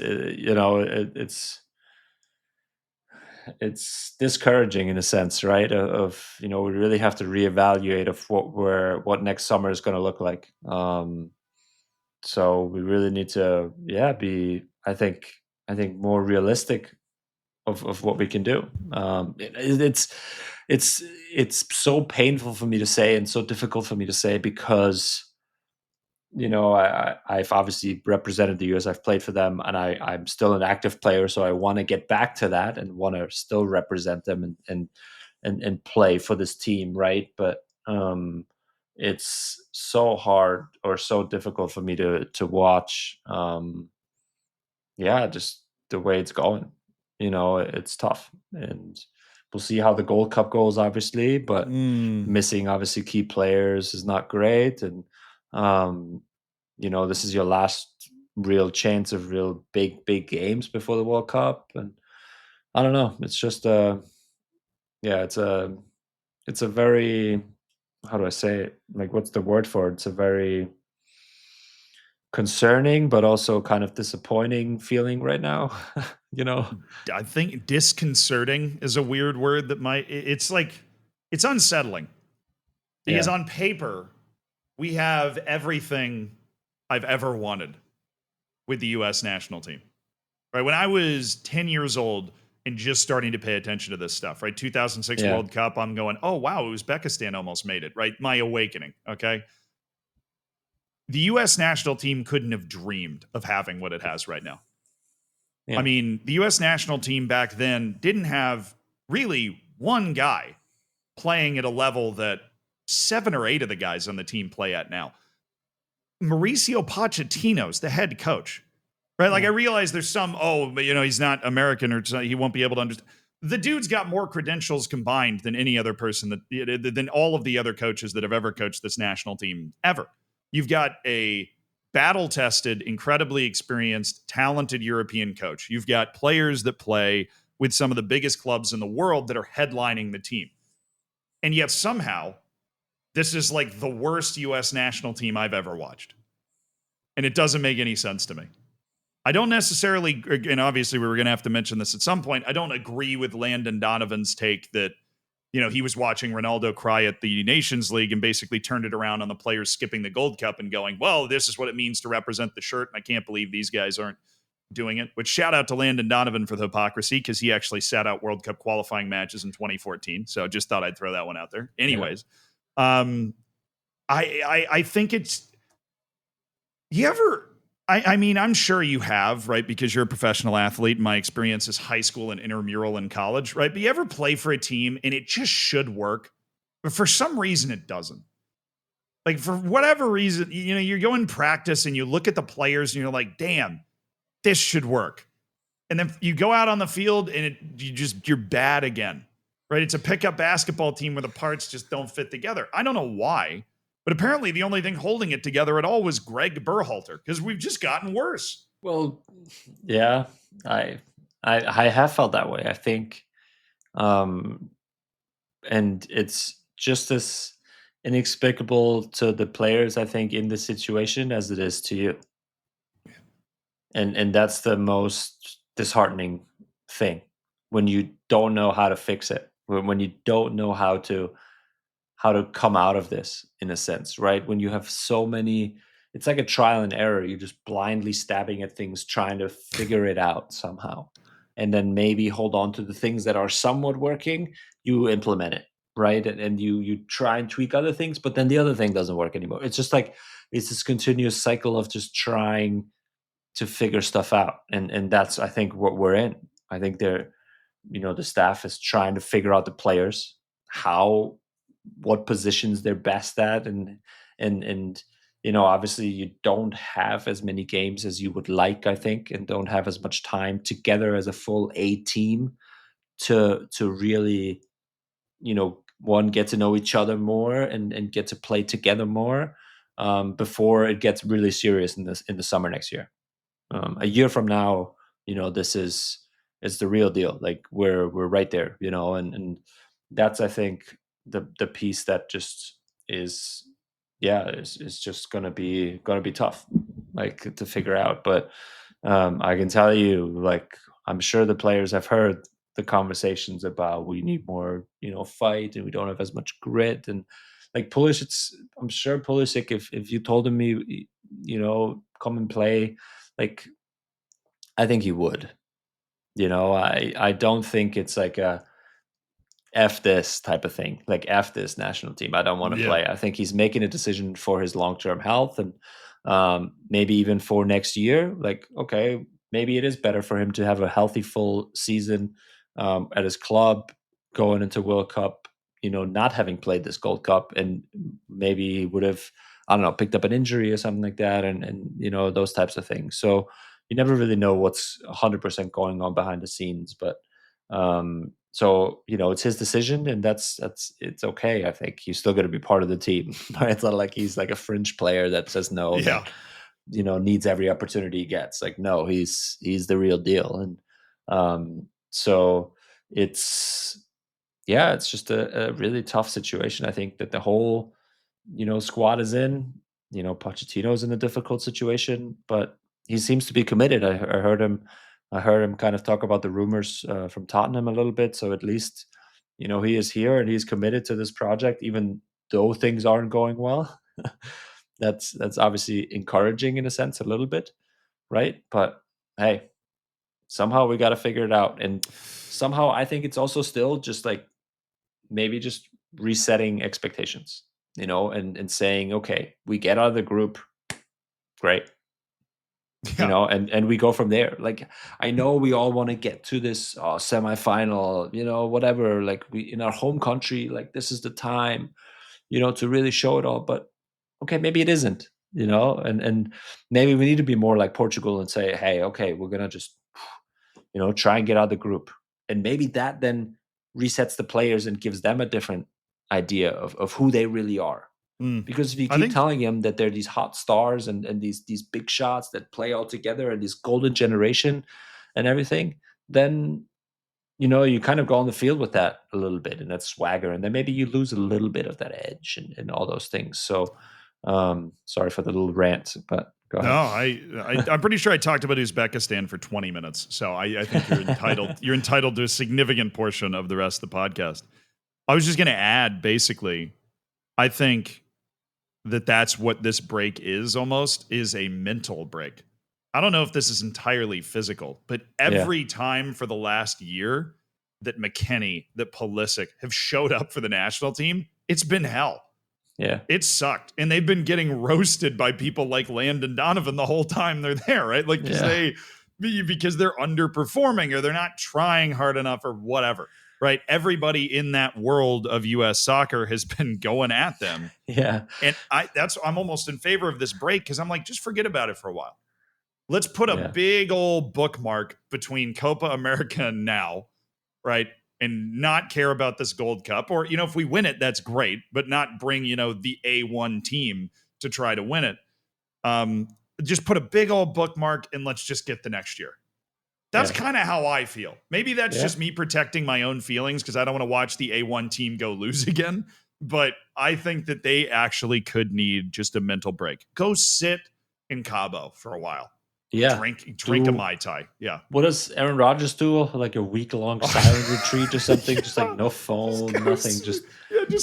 it's discouraging in a sense, right? Of we really have to reevaluate of what next summer is going to look like. So we really need to be I think more realistic of what we can do. It's so painful for me to say and so difficult for me to say because I've obviously represented the US. I've played for them, and I'm still an active player. So I want to get back to that and want to still represent them and play for this team, right? But it's so hard or so difficult for me to watch. Just the way it's going. It's tough, and we'll see how the Gold Cup goes, obviously. But missing obviously key players is not great, and this is your last real chance of real big games before the World Cup, and I don't know. It's just it's a very, how do I say it? Like, what's the word for it? It's a very concerning but also kind of disappointing feeling right now. you know I think disconcerting is a weird word that it's like, it's unsettling because Yeah. on paper, we have everything I've ever wanted with the US national team. Right? When I was 10 years old and just starting to pay attention to this stuff, right? 2006 Yeah. World Cup, I'm going, oh, wow, Uzbekistan almost made it, right? My awakening, okay? The US national team couldn't have dreamed of having what it has right now. I Yeah. mean, the US national team back then didn't have really one guy playing at a level that 7 or 8 of the guys on the team play at now. Mauricio Pochettino's the head coach, right? Like, I realize there's some, but he's not American or he won't be able to understand. The dude's got more credentials combined than any other person than all of the other coaches that have ever coached this national team ever. You've got a battle-tested, incredibly experienced, talented European coach. You've got players that play with some of the biggest clubs in the world that are headlining the team. And yet somehow, this is like the worst US national team I've ever watched. And it doesn't make any sense to me. I don't necessarily, and obviously we were going to have to mention this at some point, I don't agree with Landon Donovan's take that, he was watching Ronaldo cry at the Nations League and basically turned it around on the players skipping the Gold Cup and going, well, this is what it means to represent the shirt. And I can't believe these guys aren't doing it. Which, shout out to Landon Donovan for the hypocrisy, because he actually sat out World Cup qualifying matches in 2014. So just thought I'd throw that one out there. Anyways, I think it's, you ever, I mean, I'm sure you have, right? Because you're a professional athlete. My experience is high school and intramural and college, right? But you ever play for a team and it just should work, but for some reason it doesn't? Like, for whatever reason, you go in practice and you look at the players and you're like, damn, this should work. And then you go out on the field and you're bad again, right? It's a pickup basketball team where the parts just don't fit together. I don't know why. But apparently the only thing holding it together at all was Greg Berhalter, because we've just gotten worse. Well, yeah, I have felt that way. I think, and it's just as inexplicable to the players, I think, in this situation as it is to you. And that's the most disheartening thing, when you don't know how to fix it, when you don't know how to come out of this, in a sense, right? When you have so many, it's like a trial and error. You're just blindly stabbing at things, trying to figure it out somehow. And then maybe hold on to the things that are somewhat working, you implement it, right? And you try and tweak other things, but then the other thing doesn't work anymore. It's just like, it's this continuous cycle of just trying to figure stuff out. And that's, I think, what we're in. I think the staff is trying to figure out the players, what positions they're best at, and obviously you don't have as many games as you would like, I think, and don't have as much time together as a full A team to really, one, get to know each other more and get to play together more, before it gets really serious in the summer next year. A year from now, this is it's the real deal. Like, we're right there, and that's, I think, the piece that just is, is just gonna be tough, like, to figure out. But I can tell you, like, I'm sure the players have heard the conversations about, we need more, fight, and we don't have as much grit, and like Pulisic. I'm sure Pulisic, if you told him, come and play, like, I think he would. I don't think it's like a F this type of thing, like F this national team. I don't want to Yeah. play. I think he's making a decision for his long term health and maybe even for next year. Like, okay, maybe it is better for him to have a healthy full season at his club going into World Cup, not having played this Gold Cup. And maybe he would have, I don't know, picked up an injury or something like that and those types of things. So you never really know what's 100% going on behind the scenes. But so it's his decision, and that's it's okay. I think he's still going to be part of the team. Right? It's not like he's like a fringe player that says no, Yeah. needs every opportunity he gets. Like, no, he's the real deal. And so it's it's just a really tough situation. I think that the whole squad is in. Pochettino's in a difficult situation, but he seems to be committed. I heard him. I heard him kind of talk about the rumors from Tottenham a little bit. So at least, he is here and he's committed to this project, even though things aren't going well. That's obviously encouraging in a sense, a little bit, right? But hey, somehow we got to figure it out. And somehow I think it's also still just like maybe just resetting expectations, and saying, okay, we get out of the group, great. Yeah. And we go from there. Like, I know we all want to get to this semifinal, whatever, like we in our home country, like this is the time, to really show it all. But okay, maybe it isn't, and maybe we need to be more like Portugal and say, hey, okay, we're gonna just try and get out of the group. And maybe that then resets the players and gives them a different idea of who they really are. Because if you keep telling them that they're these hot stars and these big shots that play all together and this golden generation and everything, then you kind of go on the field with that a little bit and that swagger, and then maybe you lose a little bit of that edge and all those things. So sorry for the little rant, but go ahead. No, I'm pretty sure I talked about Uzbekistan for 20 minutes. So I think you're entitled. You're entitled to a significant portion of the rest of the podcast. I was just going to add, basically, I think that's what this break is a mental break. I don't know if this is entirely physical, but every time for the last year that McKennie, that Pulisic have showed up for the national team, it's been hell. Yeah. It sucked. And they've been getting roasted by people like Landon Donovan the whole time they're there, right? Like, because they're underperforming or they're not trying hard enough or whatever. Right. Everybody in that world of US soccer has been going at them. Yeah. And I'm almost in favor of this break because I'm like, just forget about it for a while. Let's put a big old bookmark between Copa America and now, right? And not care about this Gold Cup. Or, if we win it, that's great, but not bring, the A1 team to try to win it. Just put a big old bookmark and let's just get the next year. That's kind of how I feel. Maybe that's just me protecting my own feelings because I don't want to watch the A1 team go lose again. But I think that they actually could need just a mental break. Go sit in Cabo for a while. Yeah. Drink a Mai Tai. Yeah. What does Aaron Rodgers do? Like a week-long silent retreat or something? Just like no phone, nothing. Just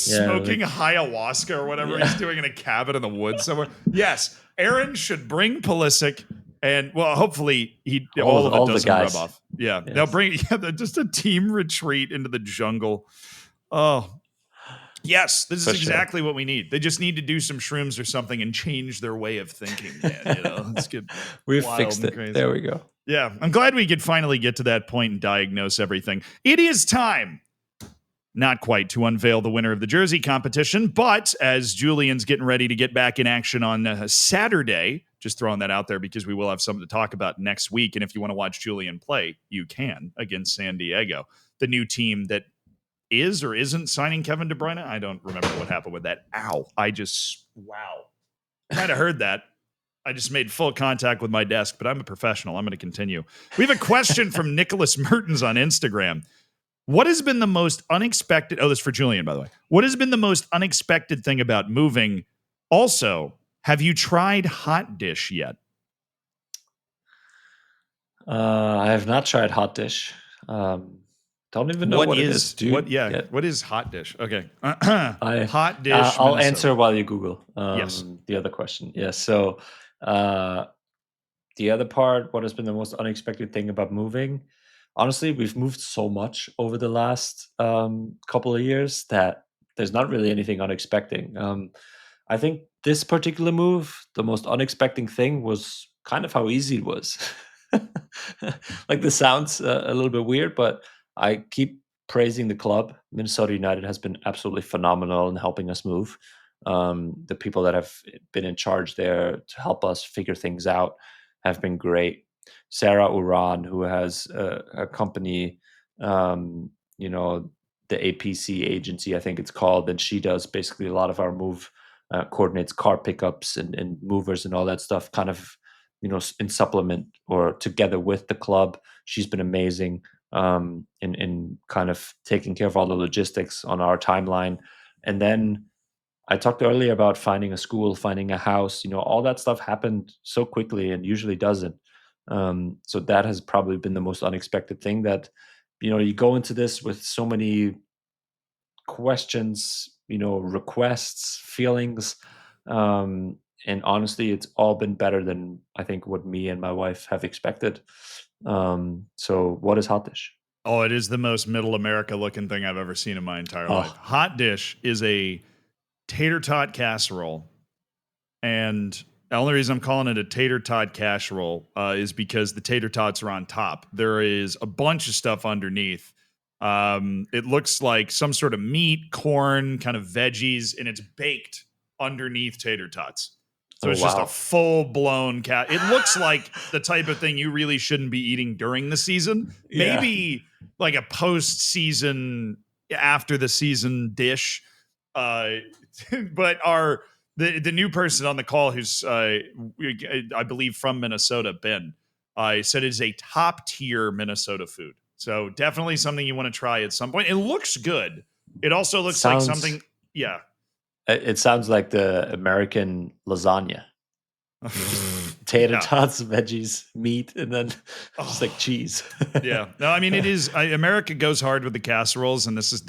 smoking ayahuasca or whatever he's doing in a cabin in the woods somewhere. Yes. Aaron should bring Pulisic. And hopefully all of it doesn't rub off. Yeah, yes. They'll bring just a team retreat into the jungle. Oh, yes, this is exactly what we need. They just need to do some shrooms or something and change their way of thinking. Man, let's get we fixed it. Crazy. There we go. Yeah, I'm glad we could finally get to that point and diagnose everything. It is time. Not quite to unveil the winner of the jersey competition, but as Julian's getting ready to get back in action on Saturday, just throwing that out there because we will have something to talk about next week. And if you want to watch Julian play, you can against San Diego, the new team that is or isn't signing Kevin De Bruyne. I don't remember what happened with that. Ow. Wow. Might have heard that. I just made full contact with my desk, but I'm a professional. I'm going to continue. We have a question from Nicholas Mertens on Instagram. What has been the most unexpected? Oh, this is for Julian, by the way. What has been the most unexpected thing about moving? Also, have you tried Hot Dish yet? I have not tried Hot Dish. Don't even know what it is, dude. What is Hot Dish? Okay. Hot Dish. I'll Minnesota. answer while you Google. Yes. The other question. Yes. So the other part, what has been the most unexpected thing about moving? honestly, we've moved so much over the last couple of years that there's not really anything unexpected. I think this particular move, the most unexpected thing was kind of how easy it was. Like this sounds a little bit weird, but I keep praising the club. Minnesota United has been absolutely phenomenal in helping us move. The people that have been in charge there to help us figure things out have been great. Sarah Uran, who has a company, you know, the APC agency, I think it's called, and she does basically a lot of our move, coordinates car pickups and movers and all that stuff, kind of, in supplement or together with the club. She's been amazing in kind of taking care of all the logistics on our timeline. And then I talked earlier about finding a school, finding a house, all that stuff happened so quickly and usually doesn't. So that has probably been the most unexpected thing that, you go into this with so many questions, requests, feelings. And honestly, it's all been better than I think what me and my wife have expected. So what is hot dish? Oh, it is the most middle America looking thing I've ever seen in my entire life. Hot dish is a tater tot casserole. And the only reason I'm calling it a tater tot casserole is because the tater tots are on top. There is a bunch of stuff underneath. It looks like some sort of meat, corn, kind of veggies, and it's baked underneath tater tots. So it's just a full-blown cat. It looks like the type of thing you really shouldn't be eating during the season. Yeah. Maybe like a post-season, after the season dish. But the new person on the call, who's I believe from Minnesota, Ben, said it is a top tier Minnesota food. So definitely something you want to try at some point. It looks good. It also looks like something. Yeah. It sounds like the American lasagna. Tater tots, veggies, meat, and then just like cheese. Yeah. No, I mean, it is. America goes hard with the casseroles, and this is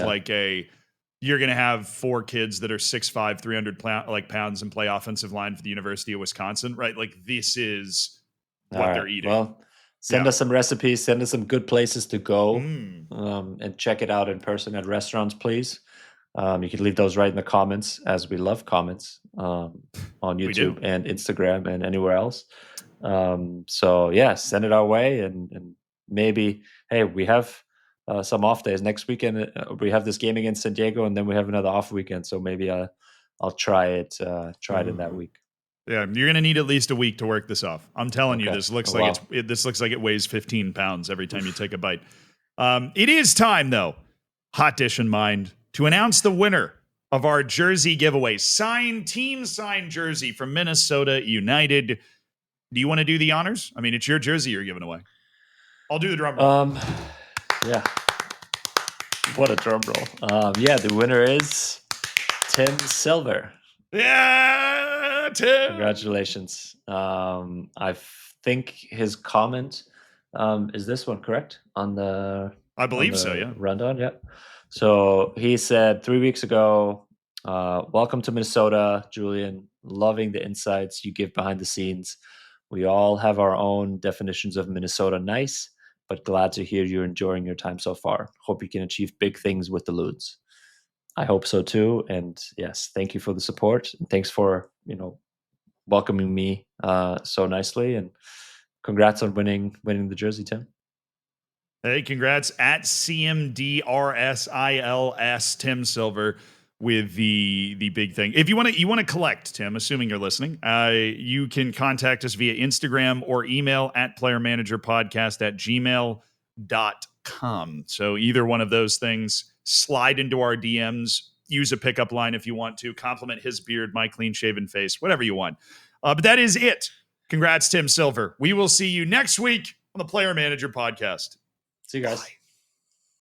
like you're going to have 4 kids that are 6'5", 300 pounds and play offensive line for the University of Wisconsin, right? Like this is what they're eating. Well, send us some recipes, send us some good places to go, and check it out in person at restaurants, please. You can leave those right in the comments, as we love comments on YouTube and Instagram and anywhere else. So yeah, send it our way, and maybe, hey, we have some off days next weekend. We have this game against San Diego, and then we have another off weekend. So maybe I'll try it in that week. Yeah, you're gonna need at least a week to work this off. I'm telling you, this looks like this looks like it weighs 15 pounds every time you take a bite. It is time, though, hot dish in mind, to announce the winner of our jersey giveaway. Team signed jersey from Minnesota United. Do you want to do the honors? I mean, it's your jersey you're giving away. I'll do the drum roll. Yeah. What a drum roll. Yeah, the winner is Tim Silver. Yeah, Tim. Congratulations. I think his comment is this one, correct? I believe so, yeah. Rundown, yeah. So he said 3 weeks ago, welcome to Minnesota, Julian. Loving the insights you give behind the scenes. We all have our own definitions of Minnesota nice, but glad to hear you're enjoying your time so far. Hope you can achieve big things with the Ludes. I hope so too. And yes, thank you for the support. And thanks for, welcoming me so nicely. And congrats on winning the jersey, Tim. Hey, congrats at CMDRSILS Tim Silver with the big thing. If you want to collect, Tim, assuming you're listening, you can contact us via Instagram or email at playermanagerpodcast@gmail.com. So either one of those things, slide into our DMs, use a pickup line if you want to, compliment his beard, my clean shaven face, whatever you want. But that is it. Congrats, Tim Silver. We will see you next week on the Player Manager Podcast. See you guys. Bye.